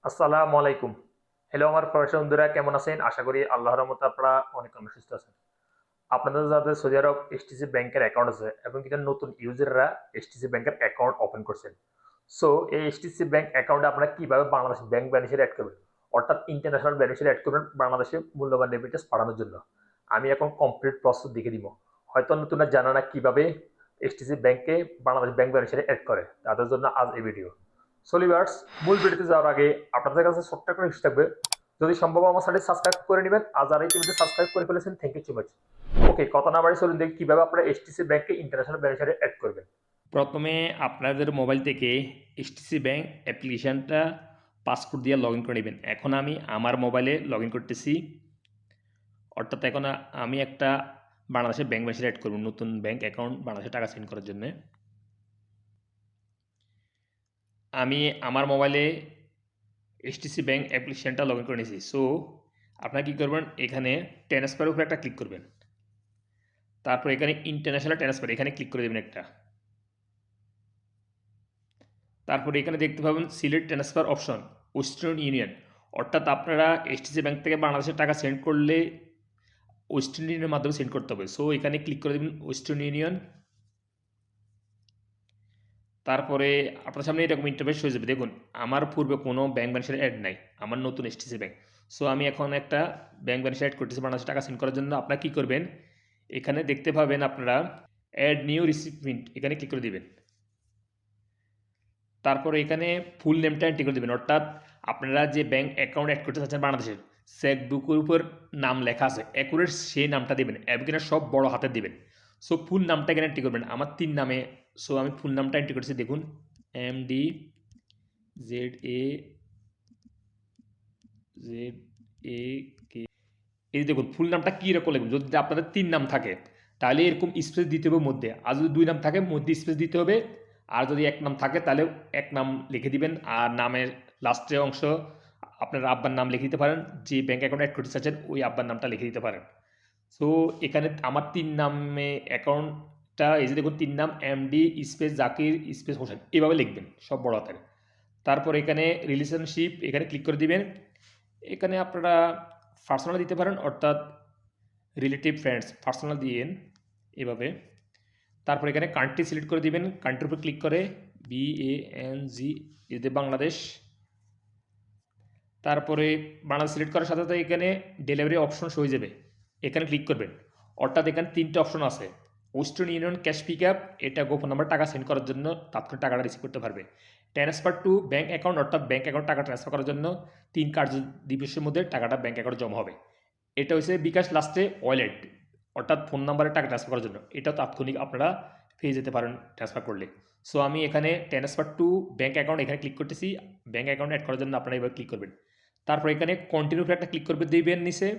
আসসালামু আলাইকুম। হ্যালো আমার প্রবাসী বন্ধুরা, কেমন আছেন? আশা করি আল্লাহর রহমতে আপনারা অনেক সুস্থ আছেন। আপনাদের যাদের সৌদি আরব এসটিসি ব্যাংকের অ্যাকাউন্ট আছে এবং এটা নতুন ইউজাররা এসটিসি ব্যাংকের অ্যাকাউন্ট ওপেন করছেন। সো এই এসটিসি ব্যাংক অ্যাকাউন্টে আপনারা কিভাবে বাংলাদেশ ব্যাংক বেনিফিশিয়ারি অ্যাড করবেন, অর্থাৎ ইন্টারন্যাশনাল বেনিফিশিয়ারি অ্যাড করবেন বাংলাদেশে মূল্যবান রেমিটেন্স পাঠানোর জন্য। আমি এখন কমপ্লিট প্রসেস দেখে দিব। হয়তো নতুনরা জানা না কিভাবে এসটিসি ব্যাংকে বাংলাদেশ ব্যাংক বেনিফিশিয়ারি অ্যাড করে, তাদের জন্য আজ এই ভিডিও। সলিভার্স, মূল ভিডিওতে যাওয়ার আগে আপনাদের কাছে ছোট্ট একটা রিকোয়েস্ট থাকবে, যদি সম্ভব আমার চ্যানেল সাবস্ক্রাইব করে নেবেন। আর যারা ইতিমধ্যে সাবস্ক্রাইব করে ফেলেছেন, থ্যাংক ইউ সো মাচ। ওকে, কথা না বাড়ি চলুন দেখি কিভাবে আপনারা এসটিসি ব্যাংকে ইন্টারন্যাশনাল বেনিফিশিয়ারি অ্যাড করবেন। প্রথমে আপনাদের মোবাইল থেকে এইচটিসি ব্যাংক অ্যাপ্লিকেশানটা পাসওয়ার্ড দিয়ে লগ ইন করে নেবেন। এখন আমি আমার মোবাইলে লগ ইন করতেছি, অর্থাৎ এখন আমি একটা বাংলাদেশের ব্যাংক বেনিফিশিয়ারি অ্যাড করব, নতুন ব্যাংক অ্যাকাউন্ট বাংলাদেশে টাকা সেন্ড করার জন্য। আমি আমার মোবাইলে এইচটিসি ব্যাংক অ্যাপ্লিকেশানটা লগ ইন করে নিয়েছি। সো আপনারা কী করবেন, এখানে ট্রান্সফারের উপরে একটা ক্লিক করবেন, তারপর এখানে ইন্টারন্যাশনাল ট্রান্সফার এখানে ক্লিক করে দেবেন একটা। তারপরে এখানে দেখতে পাবেন select transfer option western union, অর্থাৎ আপনারা এইচডিসি ব্যাংক থেকে বাংলাদেশের টাকা সেন্ড করলে ওয়েস্টার্ন ইউনিয়নের মাধ্যমে সেন্ড করতে হবে। সো এখানে ক্লিক করে দেবেন ওয়েস্টার্ন ইউনিয়ন। তারপরে আপনার সামনে এরকম ইন্টারফেস হয়ে যাবে। দেখুন আমার পূর্বে কোনো ব্যাংক ব্যালেন্সের অ্যাড নাই, আমার নতুন এইচডিসি ব্যাংক। সো আমি এখন একটা ব্যাংক ব্যালেন্স অ্যাড করতেছি বাংলাদেশে টাকা সেন্ড করার জন্য। আপনারা কী করবেন, এখানে দেখতে পাবেন আপনারা অ্যাড নিউ রিসিপিয়েন্ট, এখানে ক্লিক করে দেবেন। তারপরে এখানে ফুল নেমটা এন্ট্রি করে দেবেন, অর্থাৎ আপনারা যে ব্যাংক অ্যাকাউন্ট অ্যাড করতে চাচ্ছেন বাংলাদেশের, চেকবুকের উপর নাম লেখা আছে অ্যাকুরেট সেই নামটা দেবেন এবং এখানে সব বড় হাতে দেবেন। সো ফুল নামটা এখানে এন্ট্রি করবেন আমার 3 নামে। সো আমি ফুল নামটা এন্ট্রি করেছি, দেখুন MDZAZAK। এই দেখুন ফুল নামটা কী রকম লিখবেন। যদি আপনাদের 3 নাম থাকে তাহলে এরকম স্পেস দিতে হবে মধ্যে, আর যদি 2 নাম থাকে মধ্যে স্পেস দিতে হবে, আর যদি 1 নাম থাকে তাহলে 1 নাম লিখে দিবেন, আর নামের লাস্টের অংশ আপনার আব্বার নাম লিখে দিতে পারেন, যে ব্যাঙ্ক অ্যাকাউন্ট অ্যাড করতে চাচ্ছেন ওই আব্বার নামটা লিখে দিতে পারেন। সো এখানে আমার 3 নামে অ্যাকাউন্টটা, এই যে দেখুন 3 নাম MD space Zakir space Hossain, এভাবে লিখবেন সব বড় হাতের। তারপর এখানে রিলেশনশিপ এখানে ক্লিক করে দিবেন। এখানে আপনারা পার্সোনাল দিতে পারেন, অর্থাৎ রিলেটিভ ফ্রেন্ডস পার্সোনাল দিয়েন এভাবে। তারপর এখানে কান্ট্রি সিলেক্ট করে দিবেন, কান্ট্রির উপর ক্লিক করে BANG এতে বাংলাদেশ। তারপরে বাংলাদেশ সিলেক্ট করার সাথে সাথে এখানে ডেলিভারি অপশন হয়ে যাবে, এখানে ক্লিক করবেন। অর্থাৎ এখানে 3টে অপশন আছে। Western Union cash pick up, এটা গোপন নাম্বার টাকা সেন্ড করার জন্য তাৎক্ষণিক টাকাটা রিসিভ করতে পারবে। ট্রান্সফার টু ব্যাঙ্ক অ্যাকাউন্ট, অর্থাৎ ব্যাঙ্ক অ্যাকাউন্ট টাকা ট্রান্সফার করার জন্য 3 কার্য দিবসের মধ্যে টাকাটা ব্যাঙ্ক অ্যাকাউন্টে জমা হবে। এটা হচ্ছে বিকাশ লাস্টে ওয়ালেট, অর্থাৎ ফোন নাম্বারে টাকা ট্রান্সফার করার জন্য, এটাও তাৎক্ষণিক আপনারা পেয়ে যেতে পারেন ট্রান্সফার করলে। সো আমি এখানে ট্রান্সফার টু ব্যাঙ্ক অ্যাকাউন্ট এখানে ক্লিক করতেছি। ব্যাঙ্ক অ্যাকাউন্ট অ্যাড করার জন্য আপনারা এবার ক্লিক করবেন। তারপর এখানে কন্টিনিউ একটা ক্লিক করবে দিবেন নিচে।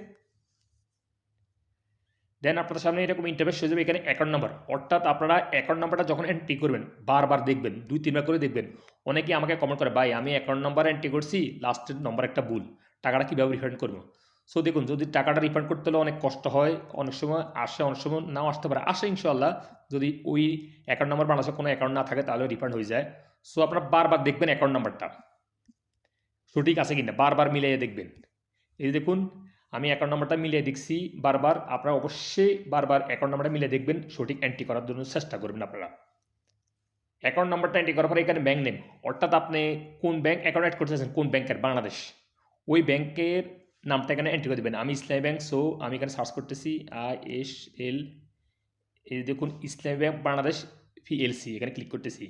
দেন আপনাদের সামনে এরকম ইন্টারফেস হয়ে যাবে। এখানে অ্যাকাউন্ট নাম্বার, অর্থাৎ আপনারা অ্যাকাউন্ট নাম্বারটা যখন এন্ট্রি করবেন বারবার দেখবেন, 2-3 বার করে দেখবেন। অনেকেই আমাকে কমেন্ট করে, ভাই আমি অ্যাকাউন্ট নাম্বার এন্ট্রি করছি, লাস্টের নম্বর একটা ভুল, টাকাটা কীভাবে রিফান্ড করবো? সো দেখুন, যদি টাকাটা রিফান্ড করতে হলে অনেক কষ্ট হয়, অনেক সময় আসে, অনেক সময় নাও আসতে পারে, আসে ইনশাল্লাহ। যদি ওই অ্যাকাউন্ট নাম্বার বাংলাদেশে কোনো অ্যাকাউন্ট না থাকে তাহলে রিফান্ড হয়ে যায়। সো আপনারা বারবার দেখবেন অ্যাকাউন্ট নাম্বারটা সঠিক আছে কিনা, বারবার মিলিয়ে দেখবেন। এই দেখুন আমি অ্যাকাউন্ট নাম্বারটা মিলিয়ে দেখছি বারবার। আপনারা অবশ্যই বারবার অ্যাকাউন্ট নাম্বারটা মিলিয়ে দেখবেন, সঠিক এন্ট্রি করার জন্য চেষ্টা করবেন আপনারা। অ্যাকাউন্ট নাম্বারটা এন্ট্রি করার পরে এখানে ব্যাঙ্ক নেম, অর্থাৎ আপনি কোন ব্যাঙ্ক অ্যাকাউন্ট অ্যাড করতে চাচ্ছেন, কোন ব্যাংকের, বাংলাদেশ, ওই ব্যাংকের নামটা এখানে এন্ট্রি করে দেবেন। আমি ইসলামী ব্যাংক, সো আমি এখানে সার্চ করতেছি ISL। এই দেখুন ইসলামী ব্যাংক বাংলাদেশ PLC, এখানে ক্লিক করতেছি।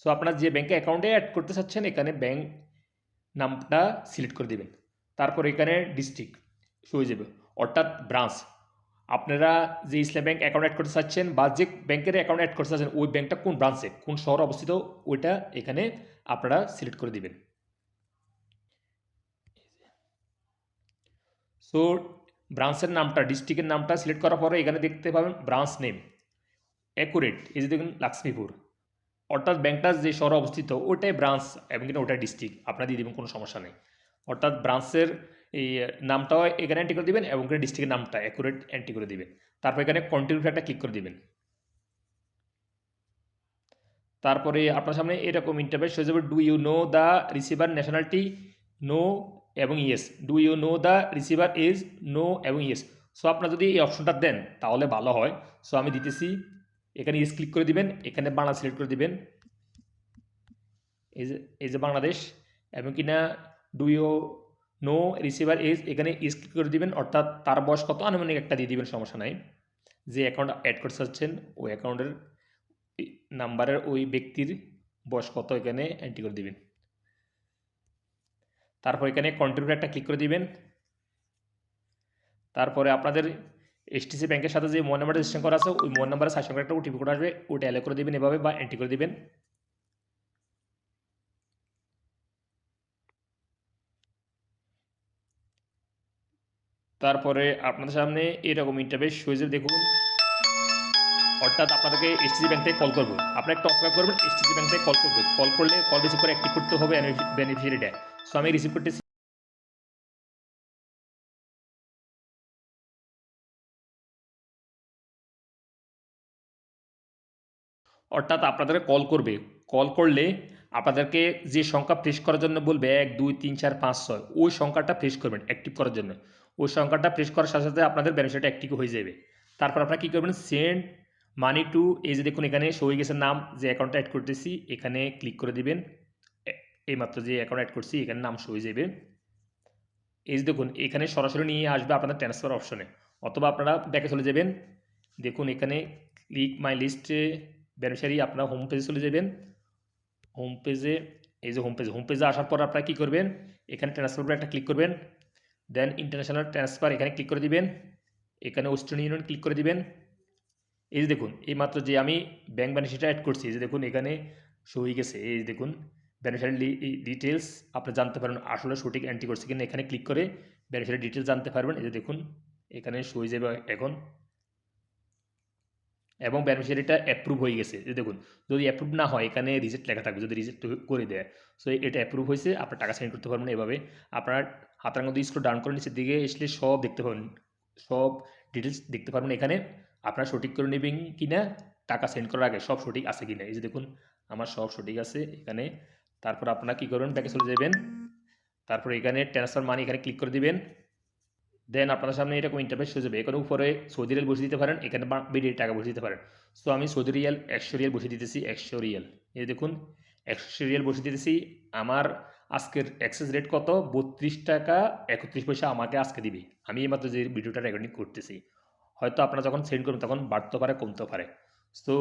সো আপনার যে ব্যাংকে অ্যাকাউন্টে অ্যাড করতে চাচ্ছেন এখানে ব্যাংক নামটা সিলেক্ট করে দেবেন। তারপর এখানে ডিস্ট্রিক্ট হয়ে যাবে, অর্থাৎ ব্রাঞ্চ। আপনারা যে ইসলাম ব্যাংক অ্যাকাউন্ট অ্যাড করতে চাচ্ছেন বা যে ব্যাংকের অ্যাকাউন্ট অ্যাড করতে চাচ্ছেন ওই ব্যাংকটা কোন ব্রাঞ্চে, কোন শহরে অবস্থিত, ওইটা এখানে আপনারা সিলেক্ট করে দিবেন। সো ব্রাঞ্চের নামটা, ডিস্ট্রিক্টের নামটা সিলেক্ট করার পরে এখানে দেখতে পাবেন ব্রাঞ্চ নেম অ্যাকুরেট, এই যে দেখুন লক্ষ্মীপুর, অর্থাৎ ব্যাংকটা যে শহরে অবস্থিত ওটাই ব্রাঞ্চ এবং কিনা ওটাই ডিস্ট্রিক্ট আপনারা দিয়ে দেবেন, কোনো সমস্যা নেই। অর্থাৎ ব্রাঞ্চের এই নামটাও এখানে এন্ট্রি করে দেবেন এবং ডিস্ট্রিক্টের নামটা অ্যাকুরেট এন্ট্রি করে দেবেন। তারপর এখানে কন্টিনিউ একটা ক্লিক করে দেবেন। তারপরে আপনার সামনে এরকম ইন্টারফেস হয়ে যাবে, do you know the receiver nationality no এবং yes. Do you know the receiver is no এবং ইয়েস। সো আপনারা যদি এই অপশনটা দেন তাহলে ভালো হয়। সো আমি দিতেছি, এখানে ইয়েস ক্লিক করে দিবেন, এখানে বাংলা সিলেক্ট করে দিবেন, এই যে বাংলাদেশ, এবং কিনা do you know receiver is, এখানে ইস ক্লিক করে দিবেন, অর্থাৎ তার বয়স কত আনুমানিক একটা দিয়ে দিবেন, সমস্যা নাই। যে অ্যাকাউন্ট অ্যাড করতে চাচ্ছেন ওই অ্যাকাউন্টের নাম্বারের ওই ব্যক্তির বয়স কত এখানে এন্ট্রি করে দিবেন। তারপর এখানে কন্টিনিউ একটা ক্লিক করে দিবেন। তারপরে আপনাদের এসটিসি ব্যাংকের সাথে যে মোবাইল নাম্বার রেজিস্ট্রেশন করা আছে ওই মোবাইল নাম্বারের সাথে সঙ্গে একটা ওটিপি কোড আসবে, ওটা অ্যালো করে দিবেন এভাবে, বা এন্ট্রি করে দিবেন। তারপরে আপনাদের সামনে এরকম ইন্টারফেস হয়ে যাবে, দেখুন। অর্থাৎ আপনাদেরকে এসটিসি ব্যাংক থেকে কল করবো, আপনারা একটা অপেক্ষা করবেন, এসটিসি ব্যাংক থেকে কল করবে, কল করলে কল রিসিভ করে অ্যাক্টিভ করতে হবে বেনিফিশিয়ারিটা। সো আমি রিসিভ করতেছি। অর্থাৎ আপনাদেরকে কল করবে, কল করলে আপনাদেরকে যে সংখ্যা প্রেস করার জন্য বলবে 1 2 3 4 5 6, ওই সংখ্যাটা প্রেস করবেন অ্যাক্টিভ করার জন্য। ওই সংখ্যাটা প্রেস করার সাথে সাথে আপনাদের বেনিফিটটা অ্যাক্টিভ হয়ে যাবে। তারপর আপনারা কী করবেন, সেন্ড মানি টু, এই যে দেখুন এখানে শো হয়ে গেছে নাম, যে অ্যাকাউন্টটা অ্যাড করতেছি এখানে ক্লিক করে দিবেন। এইমাত্র যে অ্যাকাউন্ট অ্যাড করছি এখানে নাম শো হয়ে যাবে। এই যে দেখুন এখানে সরাসরি নিয়ে আসবে আপনাদের ট্রান্সফার অপশনে, অথবা আপনারা ব্যাকে চলে যাবেন। দেখুন এখানে ক্লিক মাই লিস্টে বেনিফিশিয়ারি, আপনারা হোম পেজে চলে যাবেন। হোম পেজে, এই যে হোম পেজে আসার পর আপনারা কী করবেন, এখানে ট্রান্সফার উপরে একটা ক্লিক করবেন, দেন ইন্টারন্যাশনাল ট্রান্সফার এখানে ক্লিক করে দিবেন, এখানে ওয়েস্টার্ন ইউনিয়ন ক্লিক করে দিবেন। এই যে দেখুন এইমাত্র যে আমি ব্যাঙ্ক বেনিফিশিয়ারি অ্যাড করছি, এই যে দেখুন এখানে শো হয়ে গেছে। এই যে দেখুন বেনিফিশিয়ারি ডিটেলস, আপনি জানতে পারবেন আসলে সঠিক এন্ট্রি করছে কিনা, এখানে ক্লিক করে বেনিফিশিয়ারি ডিটেলস জানতে পারবেন। এই যে দেখুন এখানে শো হয়ে যাবে এখন, এবং বেনিফিশিয়ারিটা অ্যাপ্রুভ হয়ে গেছে। যে দেখুন যদি অ্যাপ্রুভ না হয় এখানে রিজেক্ট লেখা থাকবে, যদি রিজেক্ট করে দেয়। সো এটা অ্যাপ্রুভ হয়েছে, আপনার টাকা সেন্ড করতে পারবেন এভাবে। আপনার হাতের মধ্যে স্ক্রল ডাউন করে নিচের দিকে আসলে সব দেখতে পাবেন, সব ডিটেলস দেখতে পারবেন এখানে। আপনারা সঠিক করে নেবেন কিনা, টাকা সেন্ড করার আগে সব সঠিক আছে কিনা। এই যে দেখুন আমার সব সঠিক আছে এখানে। তারপর আপনারা কী করবেন, ব্যাকে চলে যাবেন, তারপর এখানে ট্রান্সফার মানি এখানে ক্লিক করে দিবেন। দেন আপনার সামনে এরকম ইন্টারফেস হয়ে যাবে। এখানে উপরে সৌদি রিয়াল বসিয়ে দিতে পারেন, এখানে বিডির টাকা বসিয়ে দিতে পারেন। সো আমি সৌদি রিয়াল 100 রিয়াল বসিয়ে দিতেছি, 100 রিয়াল। এই দেখুন 100 রিয়াল বসিয়ে দিতেছি। আমার আজকের এক্সেস রেট কত, 32 টাকা 31 পয়সা আমাকে আজকে দিবে। আমি এইমাত্র যে ভিডিওটা রেকর্ডিং করতেছি, হয়তো আপনারা যখন সেন্ড করবেন তখন বাড়তে পারে কমতে পারে। সো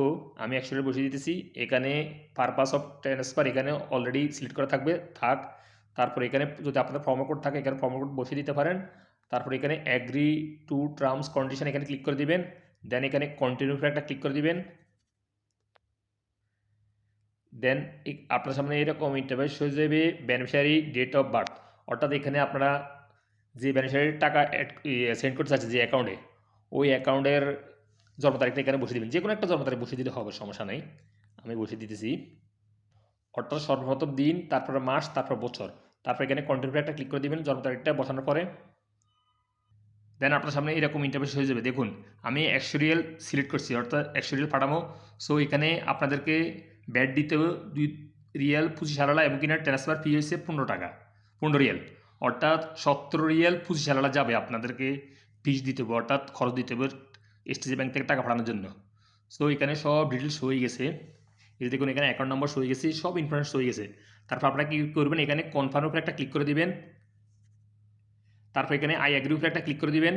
আমি 100 রিয়াল বসিয়ে দিতেছি। এখানে পারপাস অফ ট্রান্সফার এখানে অলরেডি সিলেক্ট করা থাকবে, থাক। তারপর এখানে যদি আপনাদের প্রোমো কোড থাকে এখানে প্রোমো কোড বসিয়ে দিতে পারেন। তারপর এখানে অ্যাগ্রি টু টার্মস কন্ডিশন এখানে ক্লিক করে দিবেন। দেন এখানে কন্টিনিউ উপরে একটা ক্লিক করে দিবেন। দেন আপনার সামনে এরকম ইন্টারফেস হয়ে যাবে, বেনিফিশিয়ারি ডেট অফ বার্থ। অর্থাৎ এখানে আপনারা যে বেনিফিশিয়ারির টাকা সেন্ড করতে চাচ্ছেন যে অ্যাকাউন্টে, ওই অ্যাকাউন্টের জন্ম তারিখটা এখানে বসিয়ে দেবেন, যে কোনো একটা জন্ম তারিখ বসিয়ে দিতে হবে, সমস্যা নেই। আমি বসিয়ে দিতেছি। অর্থাৎ সর্বপ্রথম দিন, তারপরে মাস, তারপর বছর। তারপর এখানে কন্টিনিউ একটা ক্লিক করে দিবেন জন্ম তারিখটা বসানোর পরে। দেন আপনার সামনে এরকম ইন্টারফেস হয়ে যাবে। দেখুন আমি 100 রিয়াল সিলেক্ট করছি, অর্থাৎ 100 রিয়াল পাঠাবো। সো এখানে আপনাদেরকে ব্যাট দিতে হবে 2 রিয়াল 25 হালালা, এবং কিনা ট্রান্সফার ফি হয়েছে 15 টাকা, 15 রিয়াল। অর্থাৎ 17 রিয়াল 25 হালালা যাবে আপনাদেরকে ফিস দিতে হবে, অর্থাৎ খরচ দিতে হবে এসটিসি ব্যাংক থেকে টাকা পাঠানোর জন্য। সো এখানে সব ডিটেলস হয়ে গেছে। এই যে দেখুন এখানে অ্যাকাউন্ট নম্বর হয়ে গেছে, সব ইনফরমেশন হয়ে গেছে। তারপর আপনারা কী করবেন, এখানে কনফার্ম উপরে একটা ক্লিক করে দিবেন। তারপর এখানে আই অ্যাগ্রি উপরে একটা ক্লিক করে দিবেন।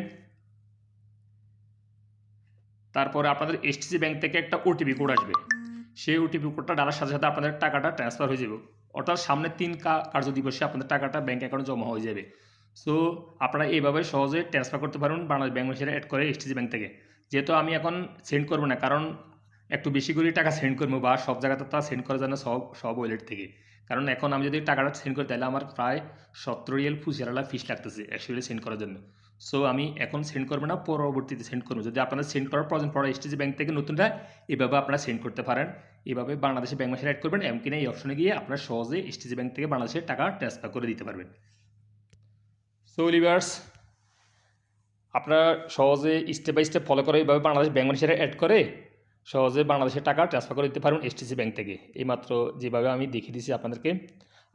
তারপরে আপনাদের এসটিসি ব্যাংক থেকে একটা ওটিপি কোড আসবে, সেই ওটিপি কোডটা ডালার সাথে সাথে আপনাদের টাকাটা ট্রান্সফার হয়ে যাবে। অর্থাৎ সামনের 3 কার্য দিবসে আপনাদের টাকাটা ব্যাংক অ্যাকাউন্টে জমা হয়ে যাবে। সো আপনারা এইভাবে সহজে ট্রান্সফার করতে পারবেন বাংলাদেশ ব্যাংক সেটা অ্যাড করে এসটিসি ব্যাংক থেকে। যেহেতু আমি এখন সেন্ড করবো না, কারণ একটু বেশি করে টাকা সেন্ড করবো, বা সব জায়গাতে তা সেন্ড করা যায় না সব ওয়ালেট থেকে। কারণ এখন আমি যদি টাকাটা সেন্ড করি তাহলে আমার প্রায় 17 রিয়াল 25 হালালা ফিস লাগতেছে 100 রিয়াল সেন্ড করার জন্য। সো আমি এখন সেন্ড করবো না, পরবর্তীতে সেন্ড করবো। যদি আপনারা সেন্ড করার প্রয়োজন পড়ে এসটিসি ব্যাংক থেকে নতুনটা, এভাবে আপনারা সেন্ড করতে পারেন। এভাবে বাংলাদেশে ব্যাংক মাসে অ্যাড করবেন, এমনকি এই অপশনে গিয়ে আপনারা সহজে এসটিসি ব্যাংক থেকে বাংলাদেশের টাকা ট্রান্সফার করে দিতে পারবেন। সো লিভার্স, আপনারা সহজে স্টেপ বাই স্টেপ ফলো করে এইভাবে বাংলাদেশ ব্যাংক ম্যানেজারে অ্যাড করে সহজে বাংলাদেশের টাকা ট্রান্সফার করে দিতে পারবেন এসটিসি ব্যাংক থেকে। এইমাত্র যেভাবে আমি দেখিয়ে দিয়েছি আপনাদেরকে।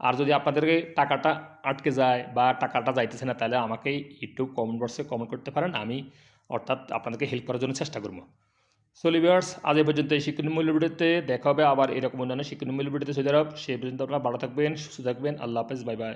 আর যদি আপনাদেরকে টাকাটা আটকে যায় বা টাকাটা যাইতেছে না, তাহলে আমাকে ইউটিউব কমেন্ট বক্সে কমেন্ট করতে পারেন, আমি অর্থাৎ আপনাদেরকে হেল্প করার জন্য চেষ্টা করবো। সো লিভিয়ার্স, আজ এই পর্যন্ত এই শিক্ষণমূল্য ভিডিওতে দেখা হবে আবার এরকম অন্যান্য শিক্ষণমূল্য ভিডিওতে। সৌদি আরব, সেই পর্যন্ত আপনারা ভালো থাকবেন, সুস্থ থাকবেন। আল্লাহ হাফেজ, বাই বাই।